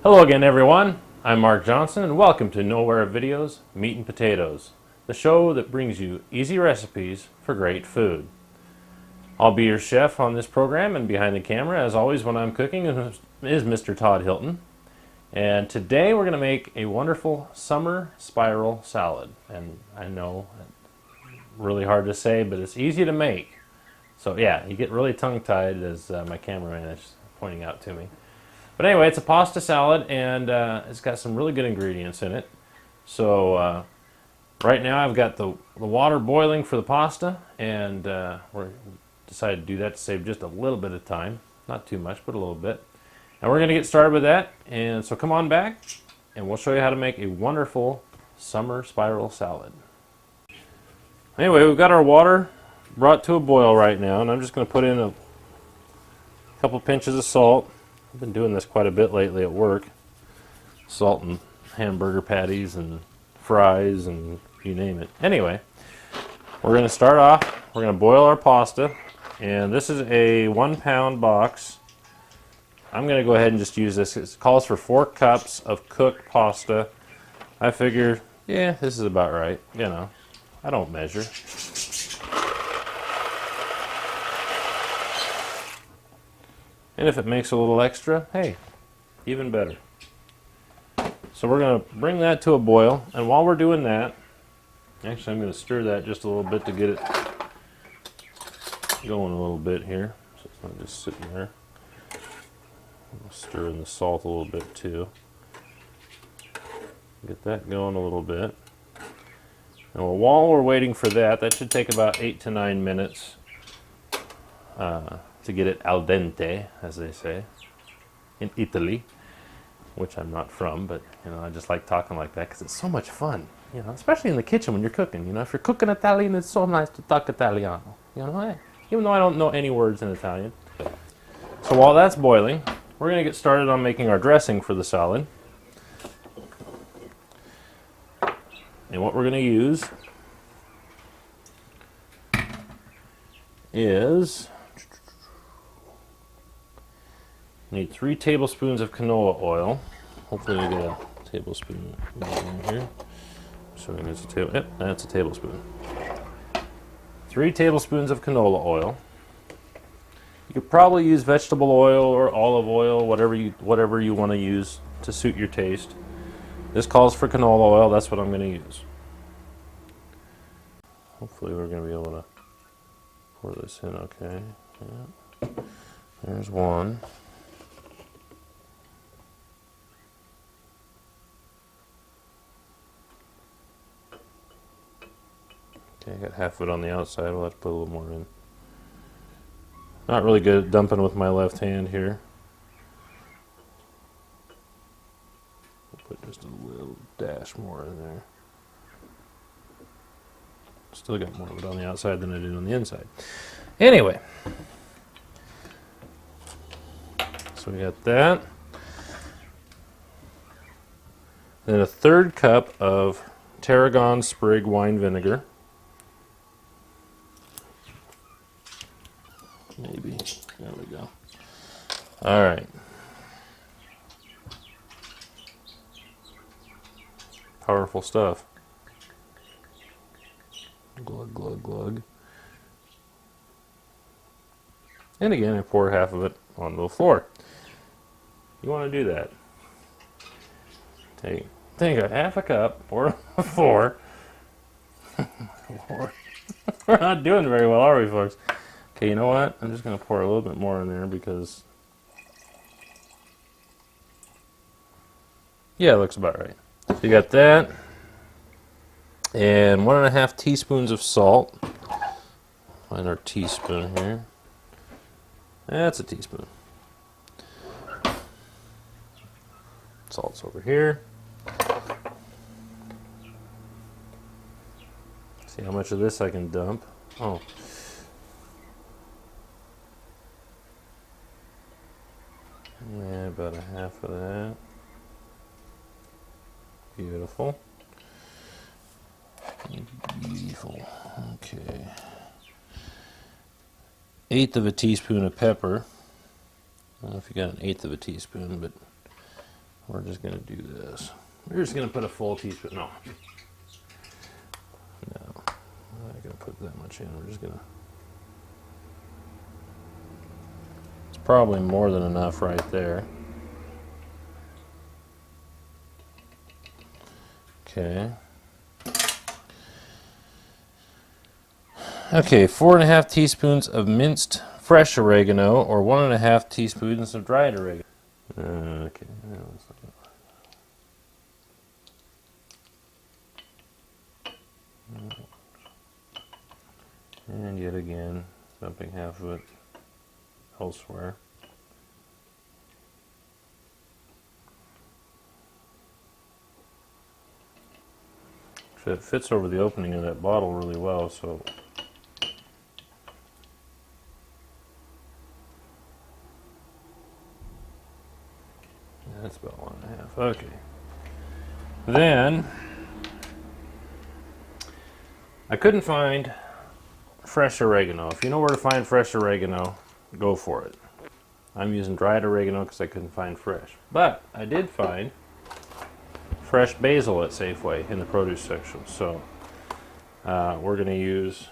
Hello again, everyone. I'm Mark Johnson, and welcome to Nowhere Videos Meat and Potatoes, the show that brings you easy recipes for great food. I'll be your chef on this program, and behind the camera, as always, when I'm cooking, is Mr. Todd Hilton. And today we're going to make a wonderful summer spiral salad. And I know it's really hard to say, but it's easy to make. So yeah, you get really tongue-tied, as my cameraman is pointing out to me. But anyway, it's a pasta salad, and it's got some really good ingredients in it. So right now I've got the water boiling for the pasta, and we're decided to do that to save just a little bit of time. Not too much, but a little bit. And we're going to get started with that. And so come on back, and we'll show you how to make a wonderful summer spiral salad. Anyway, we've got our water brought to a boil right now, and I'm just going to put in a couple pinches of salt. I've been doing this quite a bit lately at work. Salt and hamburger patties and fries and you name it. Anyway, we're going to start off. We're going to boil our pasta. And this is a 1 pound box. I'm going to go ahead and just use this. It calls for 4 cups of cooked pasta. I figure, yeah, this is about right. You know, I don't measure. And if it makes a little extra, hey, even better. So we're going to bring that to a boil, and while we're doing that, actually I'm going to stir that just a little bit to get it going a little bit here, so it's not just sitting there. I'll stir in the salt a little bit too. Get that going a little bit. And while we're waiting for that, that should take about 8 to 9 minutes. To get it al dente, as they say, in Italy, which I'm not from, but you know, I just like talking like that because it's so much fun, you know, especially in the kitchen when you're cooking. You know, if you're cooking Italian, it's so nice to talk Italiano, you know, hey, even though I don't know any words in Italian. So while that's boiling, we're going to get started on making our dressing for the salad. And what we're going to use is need 3 tablespoons of canola oil. Hopefully we get a tablespoon in here. Assuming it's a table. Yep, that's a tablespoon. 3 tablespoons of canola oil. You could probably use vegetable oil or olive oil, whatever you want to use to suit your taste. This calls for canola oil. That's what I'm going to use. Hopefully we're going to be able to pour this in okay. Yeah. There's one. Okay, I got half of it on the outside. We'll have to put a little more in. Not really good at dumping with my left hand here. We'll put just a little dash more in there. Still got more of it on the outside than I did on the inside. Anyway, so we got that. Then a 1/3 cup of tarragon sprig wine vinegar. Maybe. There we go. All right. Powerful stuff. Glug, glug, glug. And again, I pour half of it onto the floor. You want to do that. Take a half a cup, pour it on the floor. We're not doing very well, are we, folks? Okay, you know what? I'm just going to pour a little bit more in there because, yeah, it looks about right. So you got that. And 1.5 teaspoons of salt. Find our teaspoon here. That's a teaspoon. Salt's over here. See how much of this I can dump. Oh. Yeah, about a half of that. Beautiful. Beautiful. Okay. 1/8 teaspoon of pepper. I don't know if you got 1/8 teaspoon, but We're just going to do this. We're just going to put a full teaspoon. No. No. I'm not going to put that much in. We're just going to... It's probably more than enough right there. Okay. Okay, 4.5 teaspoons of minced fresh oregano, or 1.5 teaspoons of dried oregano. Okay. And yet again, dumping half of it elsewhere. It fits over the opening of that bottle really well, so that's about 1.5. Okay. Then I couldn't find fresh oregano. If you know where to find fresh oregano, go for it. I'm using dried oregano because I couldn't find fresh. But I did find fresh basil at Safeway in the produce section. So we're going to use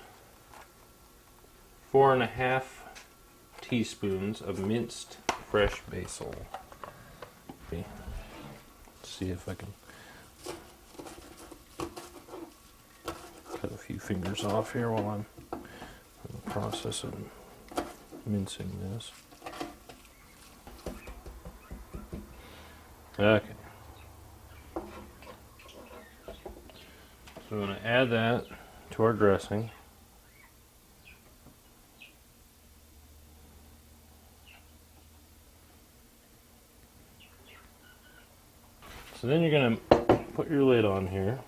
4.5 teaspoons of minced fresh basil. Okay. Let's see if I can cut a few fingers off here while I'm in the process of mincing this. Okay. So we're going to add that to our dressing. So then you're going to put your lid on here.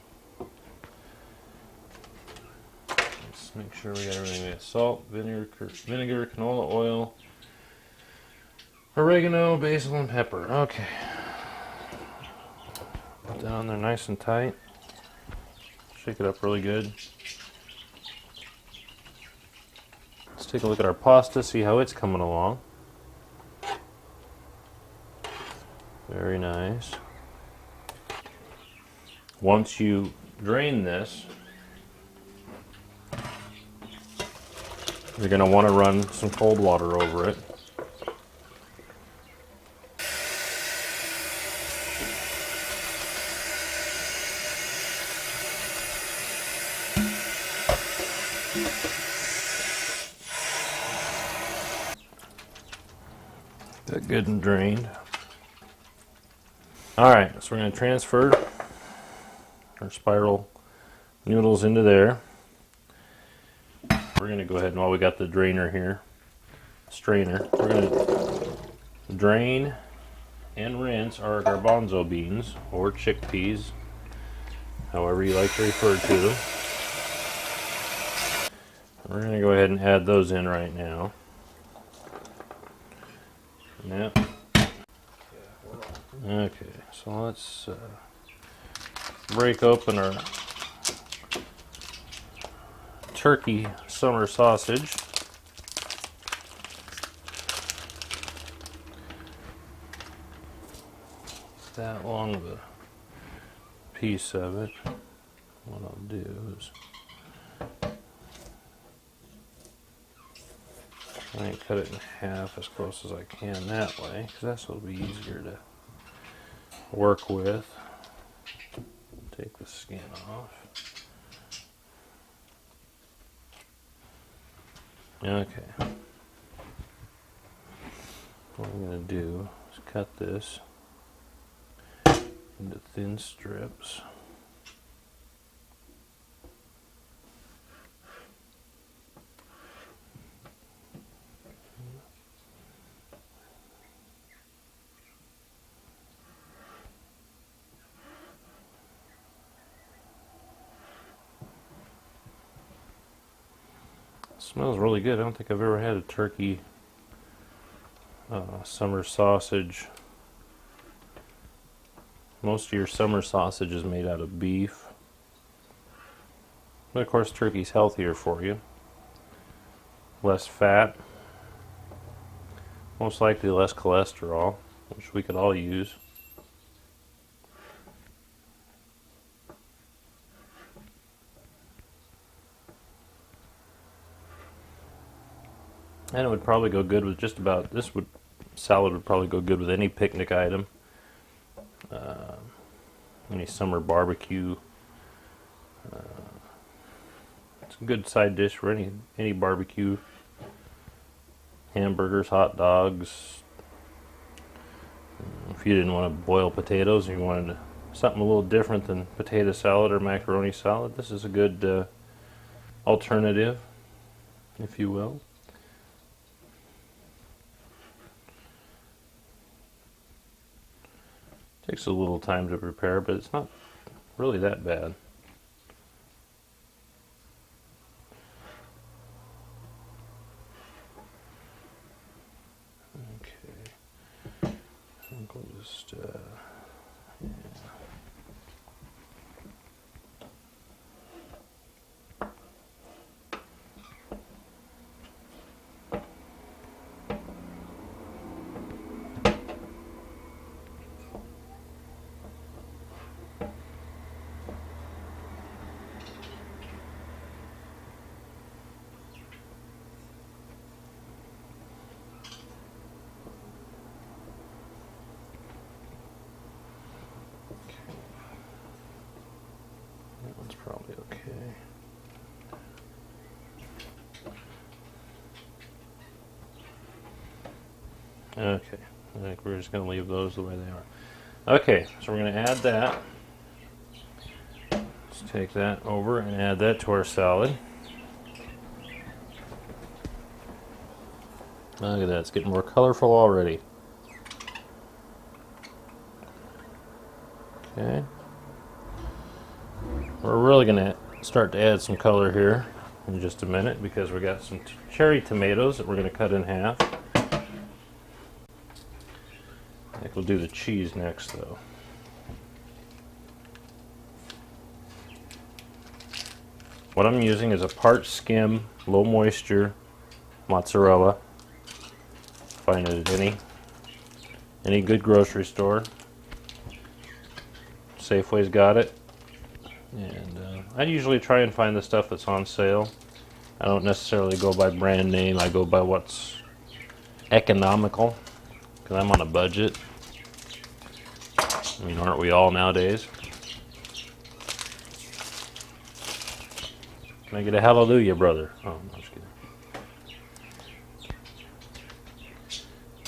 Let's make sure we got everything. We got salt, vinegar, canola oil, oregano, basil, and pepper. Okay. Put that on there nice and tight. Shake it up really good. Let's take a look at our pasta, see how it's coming along. Very nice. Once you drain this, you're going to want to run some cold water over it. That good and drained. Alright, so we're going to transfer our spiral noodles into there. We're going to go ahead and while we got the drainer here, strainer, we're going to drain and rinse our garbanzo beans or chickpeas, however you like to refer to them. We're going to go ahead and add those in right now. Yep. Okay, so let's break open our turkey summer sausage. That long of a piece of it. What I'll do is try and cut it in half as close as I can that way, because that's will be easier to work with. Take the skin off. Okay. What I'm going to do is cut this into thin strips. Smells really good. I don't think I've ever had a turkey summer sausage. Most of your summer sausage is made out of beef. But of course turkey's healthier for you. Less fat. Most likely less cholesterol, which we could all use. And it would probably go good with just about, salad would probably go good with any picnic item, any summer barbecue. It's a good side dish for any barbecue. Hamburgers, hot dogs. If you didn't want to boil potatoes and you wanted something a little different than potato salad or macaroni salad, this is a good alternative, if you will. Takes a little time to prepare, but it's not really that bad. Okay, I think we'll just yeah. That one's probably okay. Okay, I think we're just going to leave those the way they are. Okay, so we're going to add that. Let's take that over and add that to our salad. Look at that, it's getting more colorful already. Okay. We're really going to start to add some color here in just a minute because we got some cherry tomatoes that we're going to cut in half. I think we'll do the cheese next though. What I'm using is a part skim, low moisture mozzarella. Find it at any good grocery store. Safeway's got it. And I usually try and find the stuff that's on sale. I don't necessarily go by brand name, I go by what's economical, because I'm on a budget. I mean, aren't we all nowadays? Can I get a hallelujah, brother? Oh, no, I'm just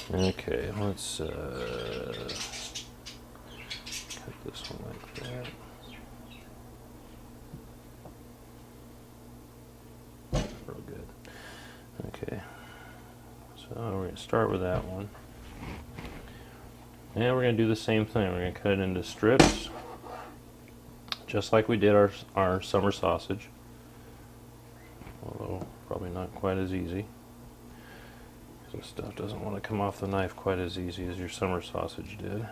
kidding. Okay, let's cut this one like that. Real good. Okay, so we're going to start with that one. And we're going to do the same thing. We're going to cut it into strips, just like we did our summer sausage. Although probably not quite as easy. This stuff doesn't want to come off the knife quite as easy as your summer sausage did.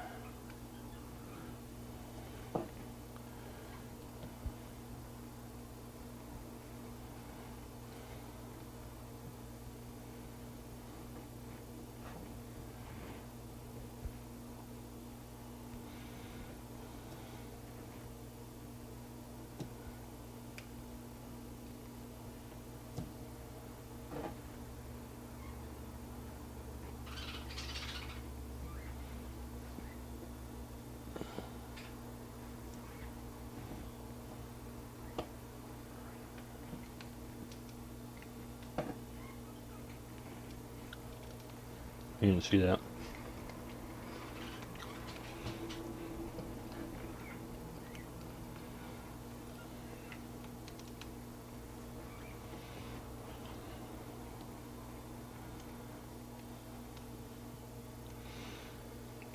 You didn't see that.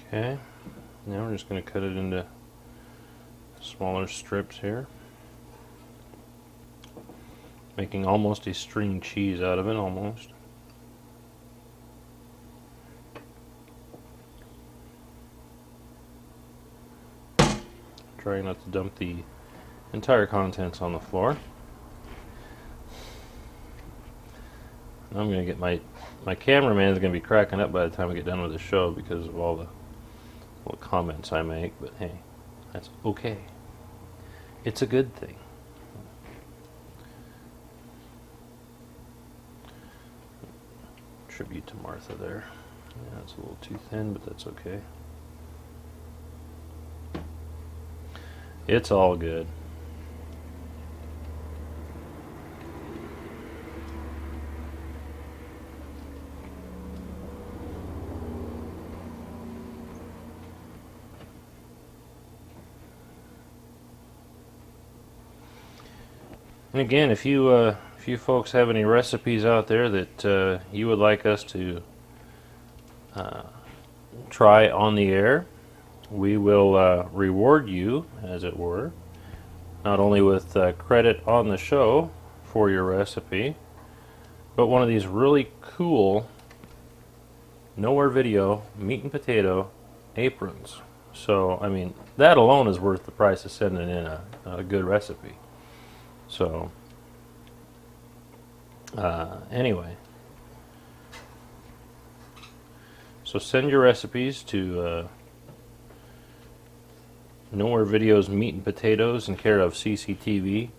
Okay, now we're just going to cut it into smaller strips here, making almost a string cheese out of it, almost. Trying not to dump the entire contents on the floor. I'm going to get my cameraman is going to be cracking up by the time we get done with the show because of all the comments I make, but hey, that's okay. It's a good thing. tribute to Martha there. Yeah, it's a little too thin, but that's okay. It's all good. And again, if you folks have any recipes out there that you would like us to try on the air, we will reward you, as it were, not only with credit on the show for your recipe, but one of these really cool Nowhere Video meat and potato aprons. So, I mean, that alone is worth the price of sending in a good recipe. So, anyway, so send your recipes to Nowhere Videos Meat and Potatoes in care of CCTV,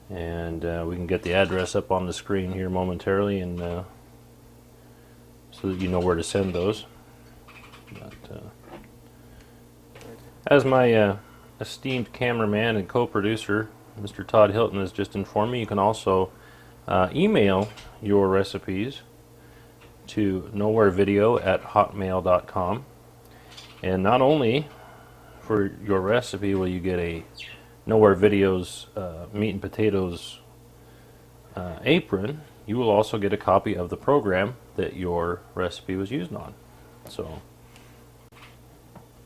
and we can get the address up on the screen here momentarily, and so that you know where to send those. But, as my esteemed cameraman and co-producer, Mr. Todd Hilton, has just informed me, you can also email your recipes to nowherevideo@hotmail.com, and not only for your recipe will you get a Nowhere Videos meat and potatoes apron, you will also get a copy of the program that your recipe was used on. So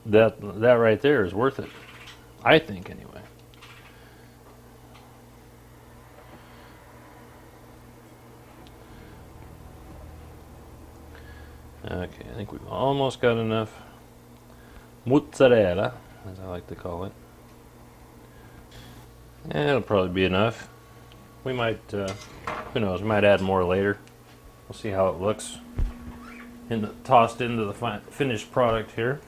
that right there is worth it, I think, anyway. Okay, I think we've almost got enough mozzarella, as I like to call it. And it'll probably be enough. We might, who knows, we might add more later. We'll see how it looks tossed into the finished product here.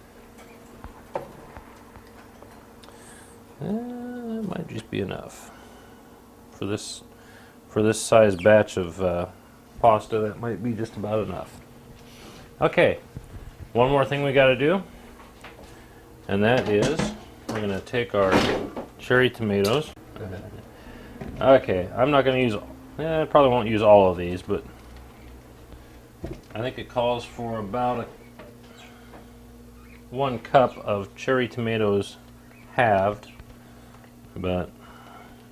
It might just be enough for this size batch of pasta. That might be just about enough. Okay, one more thing we got to do, and that is we're going to take our cherry tomatoes. Okay, I'm not going to use, I probably won't use all of these, but I think it calls for about 1 cup of cherry tomatoes halved, but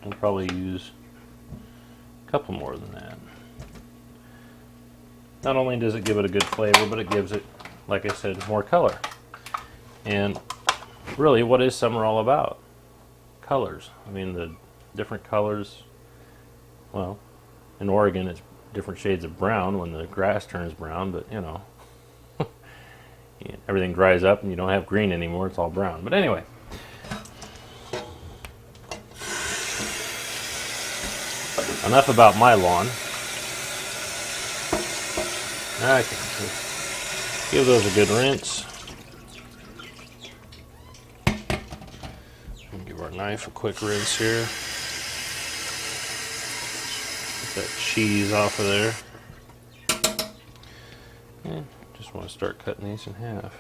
I'll probably use a couple more than that. Not only does it give it a good flavor, but it gives it, like I said, more color. And really, what is summer all about? Colors. I mean, the different colors. Well, in Oregon, it's different shades of brown when the grass turns brown, but you know, everything dries up and you don't have green anymore, it's all brown. But anyway. Enough about my lawn. Okay, give those a good rinse. Give our knife a quick rinse here. Get that cheese off of there. And just want to start cutting these in half.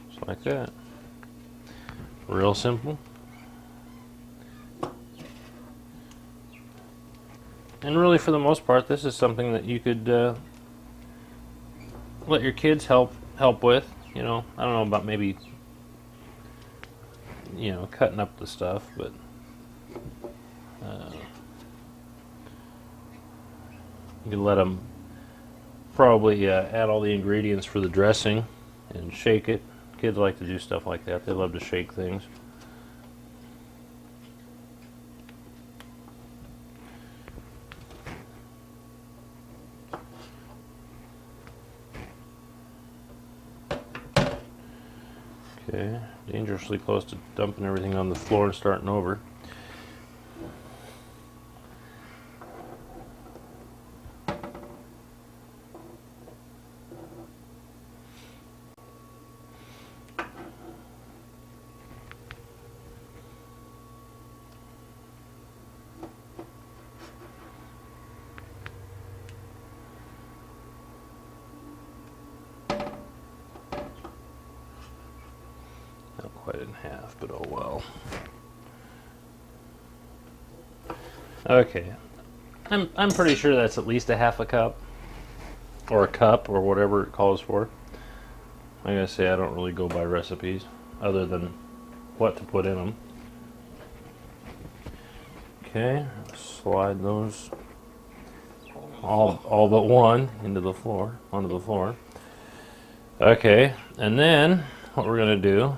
Just like that. Real simple. And really, for the most part, this is something that you could let your kids help with. You know, I don't know about maybe, you know, cutting up the stuff, but you can let them probably add all the ingredients for the dressing and shake it. Kids like to do stuff like that. They love to shake things. Okay, dangerously close to dumping everything on the floor and starting over. quite in half, but oh well. Okay, I'm pretty sure that's at least a half a cup, or a cup, or whatever it calls for. I gotta say, I don't really go by recipes, other than what to put in them. Okay, slide those all but one onto the floor. Okay, and then what we're gonna do,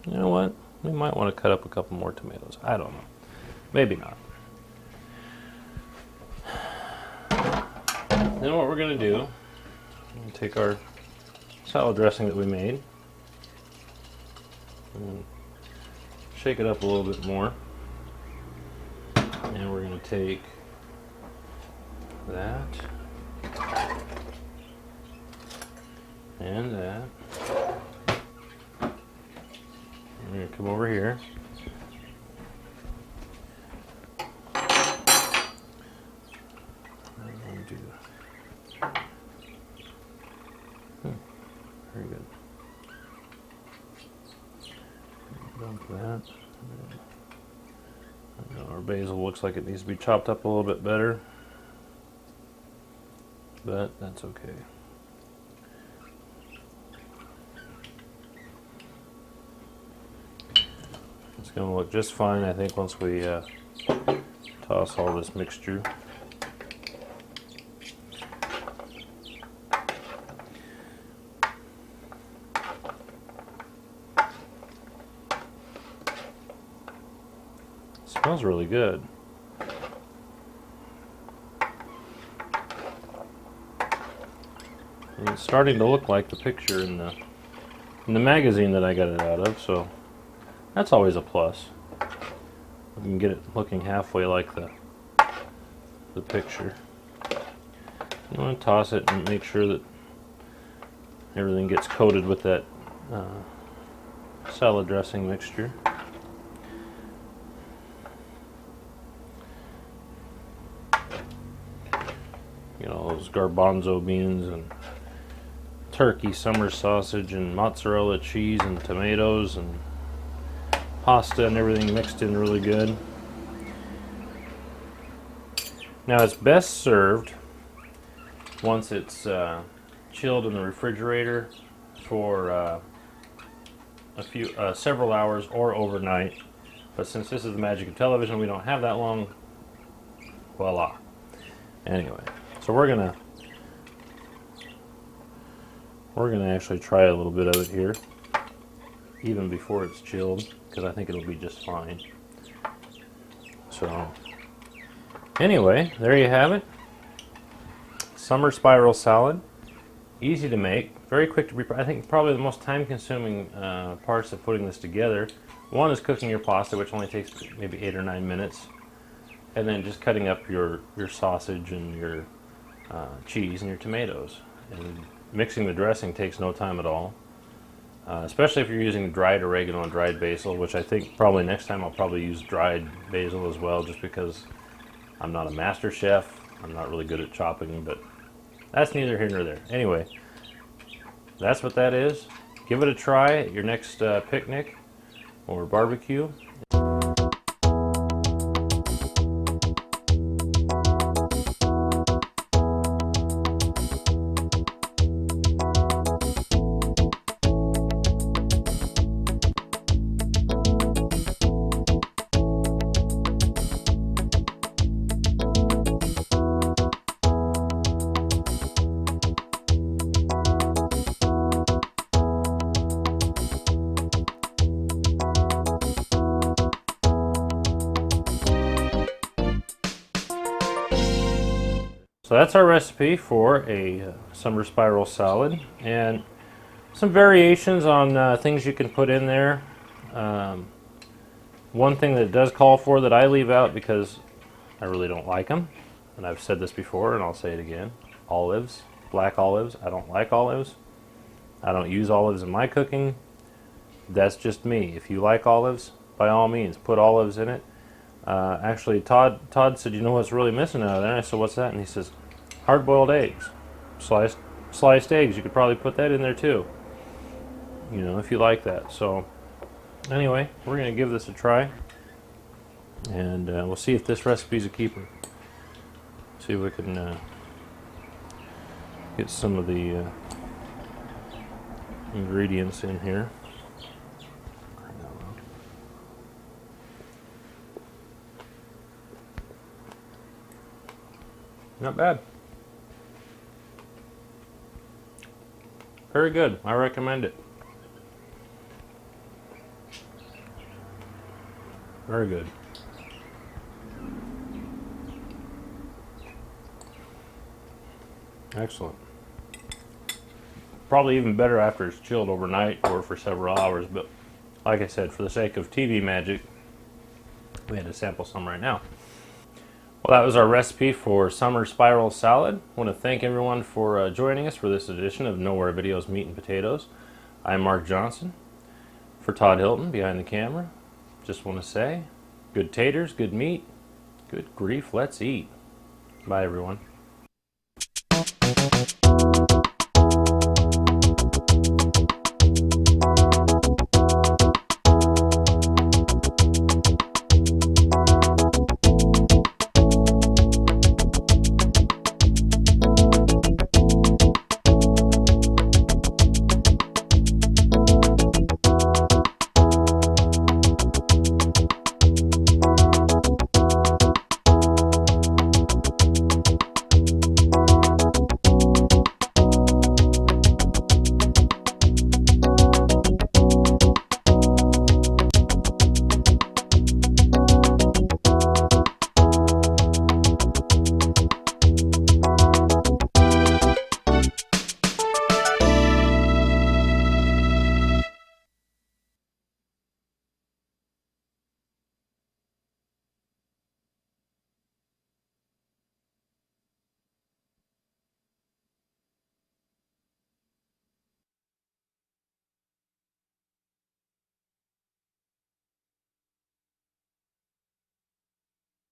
you know what? We might want to cut up a couple more tomatoes. I don't know, maybe not. Then what we're gonna do, we're gonna take our salad dressing that we made and shake it up a little bit more. And we're going to take that and that. We're going to come over here. I'm going to do very good. Dump that. Our basil looks like it needs to be chopped up a little bit better, but that's okay. It's going to look just fine, I think, once we toss all this mixture. Smells really good. And it's starting to look like the picture in the magazine that I got it out of, so that's always a plus. We can get it looking halfway like the picture. You want to toss it and make sure that everything gets coated with that salad dressing mixture. You know, those garbanzo beans and turkey summer sausage and mozzarella cheese and tomatoes and pasta and everything mixed in really good. Now it's best served once it's chilled in the refrigerator for several hours or overnight. But since this is the magic of television, we don't have that long. Voila. Anyway. So we're gonna actually try a little bit of it here, even before it's chilled, because I think it'll be just fine. So anyway, there you have it. Summer spiral salad, easy to make, very quick to prepare. I think probably the most time-consuming parts of putting this together. One is cooking your pasta, which only takes maybe 8 or 9 minutes, and then just cutting up your sausage and your cheese and your tomatoes, and mixing the dressing takes no time at all, especially if you're using dried oregano and dried basil, which I think probably next time I'll probably use dried basil as well, just because I'm not a master chef. I'm not really good at chopping, but that's neither here nor there. Anyway, that's what that is. Give it a try at your next picnic or barbecue. So that's our recipe for a summer spiral salad, and some variations on things you can put in there. One thing that it does call for that I leave out because I really don't like them, and I've said this before and I'll say it again, olives, black olives. I don't like olives. I don't use olives in my cooking. That's just me. If you like olives, by all means, put olives in it. Actually, Todd said, you know what's really missing out of there? I said, what's that? And he says, hard-boiled eggs. Sliced eggs. You could probably put that in there too, you know, if you like that. So Anyway, we're going to give this a try, and we'll see if this recipe's a keeper. See if we can get some of the ingredients in here. Not bad. Very good. I recommend it. Very good. Excellent. Probably even better after it's chilled overnight or for several hours, but like I said, for the sake of TV magic, we had to sample some right now. Well, that was our recipe for summer spiral salad. I want to thank everyone for joining us for this edition of Nowhere Videos Meat and Potatoes. I'm Mark Johnson. For Todd Hilton behind the camera, just want to say, good taters, good meat, good grief, let's eat. Bye, everyone.